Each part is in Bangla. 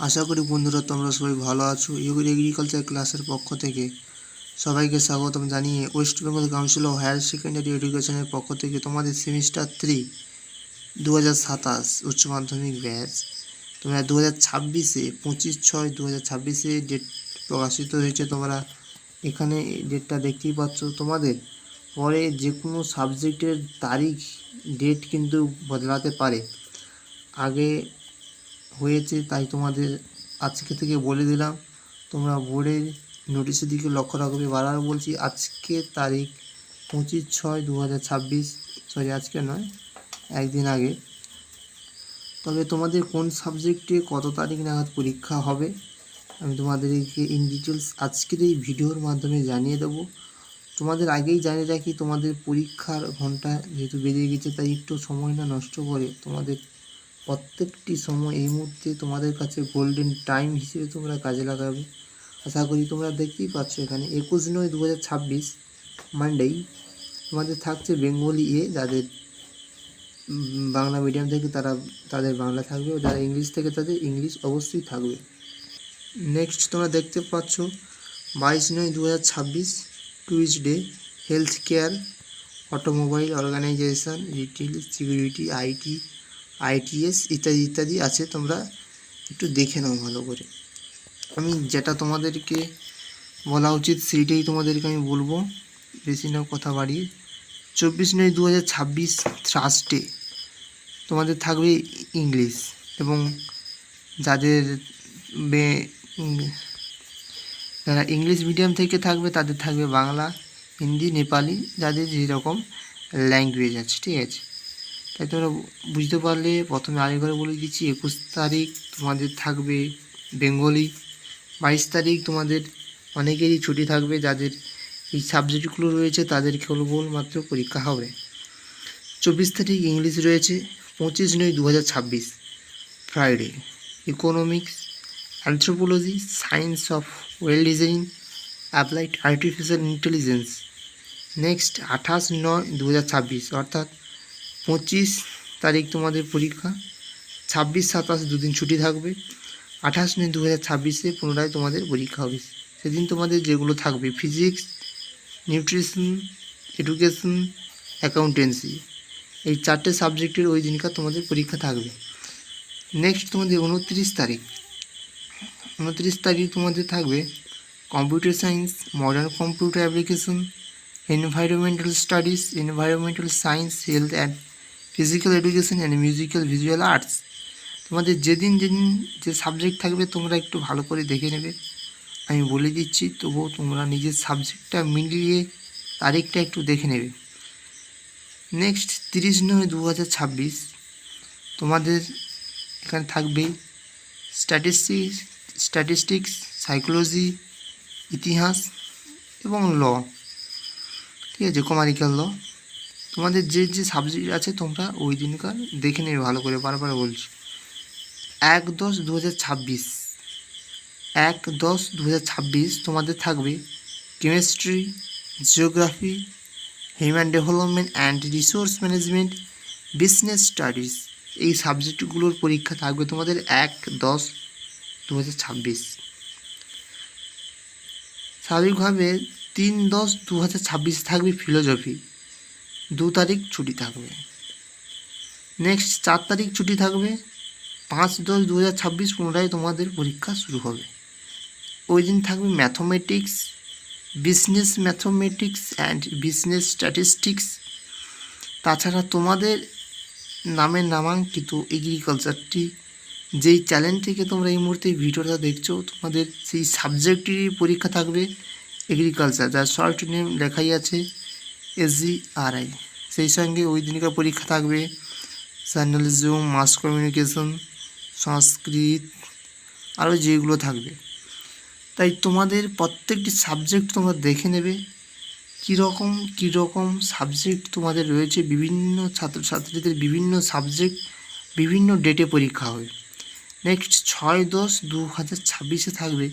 আশা করি বন্ধুরা তোমরা সবাই ভালো আছো। এগ্রিকালচার ক্লাসের পক্ষ থেকে সবাইকে স্বাগতম জানিয়ে West Bengal council of higher secondary এডুকেশনের পক্ষ থেকে তোমাদের সেমিস্টার 3 2027 উচ্চ মাধ্যমিক ব্যাচ তোমরা 2026-এ 25/6/2026-এ ডেট প্রকাশিত হয়েছে। তোমরা এখানে ডেটটা দেখতেই পাচ্ছ। তোমাদের পরে যে কোনো সাবজেক্টের তারিখ ডেট কিন্তু বদলাতে পারে। আগে হয়েছে তাই তোমাদের আজকে থেকে বলে দিলাম, তোমরা বোর্ডের নোটিশের দিকে লক্ষ্য রাখবে। বারবার বলছি, আজকে তারিখ 25/6/2026, সরি আজকে নয়, একদিন আগে। তবে তোমাদের কোন সাবজেক্টে কত তারিখ নাগাদ পরীক্ষা হবে আমি তোমাদেরকে ইন ডিটেলস আজকের এই ভিডিওর মাধ্যমে জানিয়ে দেবো। তোমাদের আগেই জানিয়ে রাখি, তোমাদের পরীক্ষার ঘন্টা যেহেতু বেরিয়ে গেছে তাই একটু সময় না নষ্ট করে তোমাদের প্রত্যেকটি সময় এই মুহূর্তে তোমাদের কাছে গোল্ডেন টাইম হিসেবে তোমরা কাজে লাগাবে। আশা করি তোমরা দেখতেই পাচ্ছ এখানে 21/9/2026 মানডেই তোমাদের থাকছে বেঙ্গলি যাদের বাংলা মিডিয়াম থেকে তাদের বাংলা থাকবে, ও যারা ইংলিশ থেকে তাদের ইংলিশ অবশ্যই থাকবে। নেক্সট তোমরা দেখতে পাচ্ছ 22/9/2026 Tuesday health care, automobile, organisation, retail, security, ITS ইত্যাদি ইত্যাদি আছে। তোমরা একটু দেখে নাও ভালো করে। আমি যেটা তোমাদেরকে বলা উচিত সেইটাই তোমাদেরকে আমি বলবো, বেশি না কথা বাড়িয়ে। 24/9/2026 থার্সডে তোমাদের থাকবে ইংলিশ, এবং যারা ইংলিশ মিডিয়াম থেকে থাকবে তাদের থাকবে বাংলা, হিন্দি, নেপালি, যাদের যেরকম ল্যাঙ্গুয়েজ আছে, ঠিক আছে? তাই তোমরা বুঝতে পারলে। প্রথমে আরেকবার বলে দিচ্ছি, 21 তারিখ তোমাদের থাকবে বেঙ্গলি, 22 তারিখ তোমাদের অনেকেরই ছুটি থাকবে, যাদের এই সাবজেক্টগুলো রয়েছে তাদের কেবলমাত্র পরীক্ষা হবে। 24 তারিখ ইংলিশ রয়েছে। 25/9/2026 Friday economics, anthropology, science of well design, applied artificial intelligence. Next 28/9/2026 অর্থাৎ 25 তারিখ তোমাদের পরীক্ষা। 26-27 দুদিন ছুটি থাকবে। 28/9/2026 পুনরায় তোমাদের পরীক্ষা হবে। সেদিন তোমাদের যেগুলো থাকবে ফিজিক্স, নিউট্রিশন, এডুকেশন, অ্যাকাউন্টেন্সি, এই 4টে সাবজেক্টের ওই দিনকার তোমাদের পরীক্ষা থাকবে। নেক্সট তোমাদের 29 তারিখ তোমাদের থাকবে computer science, modern computer application, environmental studies, environmental science, health and physical education and musical visual arts. তোমাদের যেদিন যে সাবজেক্ট থাকবে তোমরা একটু ভালো করে দেখে নেবে, আমি বলে দিচ্ছি। তবুও তোমরা নিজের সাবজেক্টটা মিলিয়ে তারিখটা একটু দেখে নেবে। নেক্সট 30/9/2026 তোমাদের এখানে থাকবে স্ট্যাটিস্টিক্স, সাইকোলজি, ইতিহাস এবং ল, ঠিক আছে, কমার্শিয়াল ল। তোমাদের যে সাবজেক্ট আছে তোমরা ওই দিনকার দেখে নেবে ভালো করে, বারবার বলছি। 1/10/2026 তোমাদের থাকবে chemistry, geography, human development and resource management, business studies. এই সাবজেক্টগুলোর পরীক্ষা থাকবে তোমাদের 1/10/2026। স্বাভাবিকভাবে 3/10/2026 থাকবে ফিলোজফি, 2 তারিখ ছুটি থাকবে। নেক্সট 4 তারিখ ছুটি থাকবে। 5/10/2026 পুনরায় তোমাদের পরীক্ষা শুরু হবে। ওই দিন থাকবে mathematics, business mathematics and business statistics. তাছাড়া তোমাদের নামের নামাঙ্কিত এগ্রিকালচারটি, যেই চ্যানেল থেকে তোমরা এই মুহূর্তে ভিডিওটা দেখছো, তোমাদের সেই সাবজেক্টেরই পরীক্ষা থাকবে এগ্রিকালচার, যার শর্ট নেম লেখাই আছে SGRI। সেই সঙ্গে ওই দিনকার পরীক্ষা থাকবে জার্নালিজম, মাস কমিউনিকেশন, সংস্কৃত, আরও যেগুলো থাকবে। তাই তোমাদের প্রত্যেকটি সাবজেক্ট তোমরা দেখে নেবে কীরকম সাবজেক্ট তোমাদের রয়েছে। বিভিন্ন ছাত্রছাত্রীদের বিভিন্ন সাবজেক্ট বিভিন্ন ডেটে পরীক্ষা হবে। নেক্সট 6/10/2026 থাকবে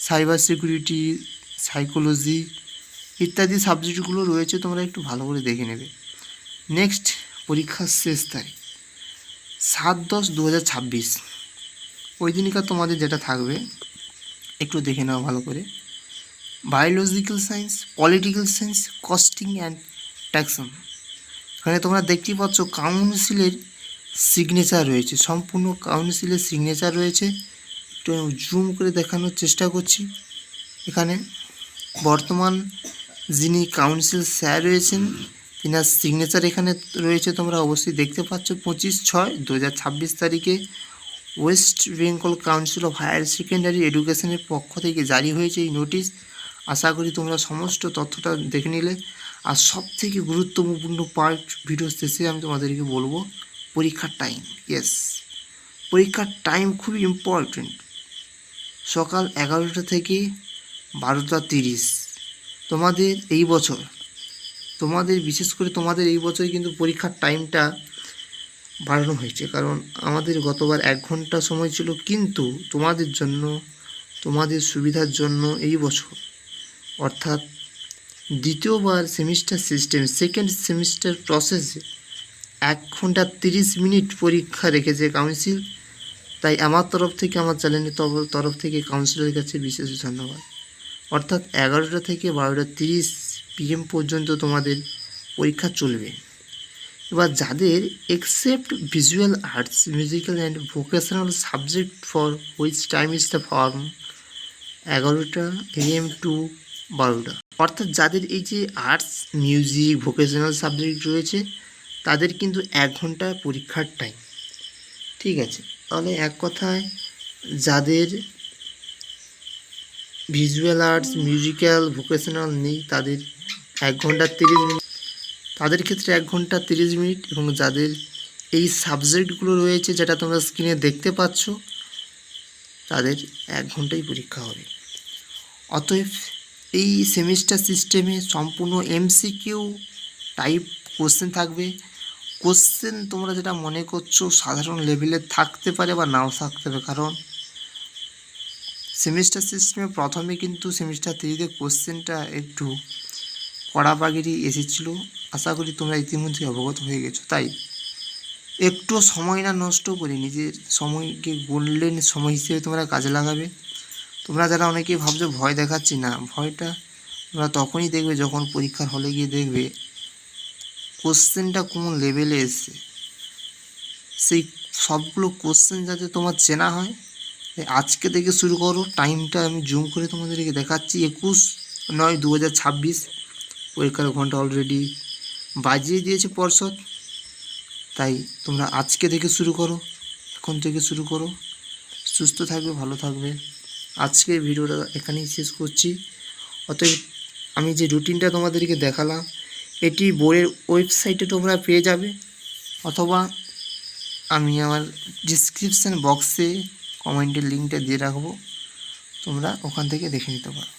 সাইবার সিকিউরিটি, সাইকোলজি ইত্যাদি সাবজেক্টগুলো রয়েছে, তোমরা একটু ভালো করে দেখে নেবে। নেক্সট পরীক্ষার শেষ তারিখ 7/10/2026 ওই দিনকার তোমাদের যেটা থাকবে একটু দেখে নাও ভালো করে। Biological science, political science, costing and ট্যাক্সন। এখানে তোমরা দেখতেই পাচ্ছ কাউন্সিলের সিগনেচার রয়েছে, সম্পূর্ণ কাউন্সিলের সিগনেচার রয়েছে। একটু জুম করে দেখানোর চেষ্টা করছি। এখানে বর্তমান যিনি কাউন্সিল স্যার রয়েছেন তিনার সিগনেচার এখানে রয়েছে, তোমরা অবশ্যই দেখতে পাচ্ছ। 25/6/2026 তারিখে West Bengal council of higher secondary এডুকেশনের পক্ষ থেকে জারি হয়েছে এই নোটিশ। আশা করি তোমরা সমস্ত তথ্যটা দেখে নিলে। আর সব থেকে গুরুত্বপূর্ণ পার্ট ভিডিও শেষে আমি তোমাদেরকে বলবো পরীক্ষার টাইম। ইয়েস, পরীক্ষার টাইম খুবই ইম্পর্টেন্ট। সকাল 11টা থেকে 12টা 30। তোমাদের এই বছর, বিশেষ করে তোমাদের এই বছর কিন্তু পরীক্ষার টাইমটা বাড়ানো হয়েছে, কারণ আমাদের গতবার 1 ঘন্টা সময় ছিল, কিন্তু তোমাদের জন্য, তোমাদের সুবিধার জন্য এই বছর অর্থাৎ দ্বিতীয়বার সেমিস্টার সিস্টেম সেকেন্ড সেমিস্টার প্রসেসে 1 ঘন্টা 30 মিনিট পরীক্ষা রেখেছে কাউন্সিল। তাই আমার তরফ থেকে, আমার চ্যানেলের তরফ থেকে কাউন্সিলের কাছে বিশেষ ধন্যবাদ। অর্থাৎ 11টা থেকে 12টা 30 PM পর্যন্ত তোমাদের পরীক্ষা চলবে। এবার যাদের except visual arts, musical and vocational subject for which time is the from 11টা AM টু 12টা। অর্থাৎ যাদের এই যে আর্টস, মিউজিক, ভোকেশনাল সাবজেক্ট রয়েছে তাদের কিন্তু 1 ঘন্টা পরীক্ষার টাইম। ঠিক আছে, তাহলে এক কথায় যাদের ভিজুয়াল আর্টস, মিউজিক্যাল, ভোকেশনাল নেই তাদের 1 ঘন্টা 30 মিনিট, তাদের ক্ষেত্রে 1 ঘন্টা 30 মিনিট। এবং যাদের এই সাবজেক্টগুলো রয়েছে যেটা তোমরা স্ক্রিনে দেখতে পাচ্ছ তাদের 1 ঘন্টাই পরীক্ষা হবে। অতএব এই সেমিস্টার সিস্টেমে সম্পূর্ণ MCQ টাইপ কোশ্চেন থাকবে। কোশ্চেন তোমরা যেটা মনে করছো সাধারণ লেভেলে থাকতে পারে বা নাও থাকতে পারে, কারণ সেমিস্টার সিস্টেমে প্রথমে কিন্তু সেমিস্টার 3-তে কোশ্চেনটা একটু কড়াবাগিরি এসেছিলো। আশা করি তোমরা ইতিমধ্যে অবগত হয়ে গেছো। তাই একটু সময় না নষ্ট করে নিজের সময়কে গোল্ডেন সময় হিসেবে তোমরা কাজে লাগাবে। তোমরা যারা অনেকেই ভাবছো ভয় দেখাচ্ছি, না, ভয়টা তোমরা তখনই দেখবে যখন পরীক্ষার হলে গিয়ে দেখবে কোশ্চেনটা কোন লেভেলে এসছে। সেই সবগুলো কোশ্চেন যাতে তোমার চেনা হয়, আজকে থেকে শুরু করো। টাইমটা আমি জুম করে তোমাদেরকে দেখাচ্ছি। 21/9/2026 পরীক্ষার ঘন্টা অলরেডি বাজিয়ে দিয়েছে পর্ষদ। তাই তোমরা আজকে থেকে শুরু করো, এখন থেকে শুরু করো। সুস্থ থাকবে, ভালো থাকবে। আজকের ভিডিওটা এখানেই শেষ করছি। অতএব আমি যে রুটিনটা তোমাদেরকে দেখালাম এটি বোর্ডের ওয়েবসাইটে তোমরা পেয়ে যাবে, অথবা আমি আমার ডিসক্রিপশান বক্সে কমেন্টের লিঙ্কটা দিয়ে রাখবো, তোমরা ওখান থেকে দেখে নিতে পারো।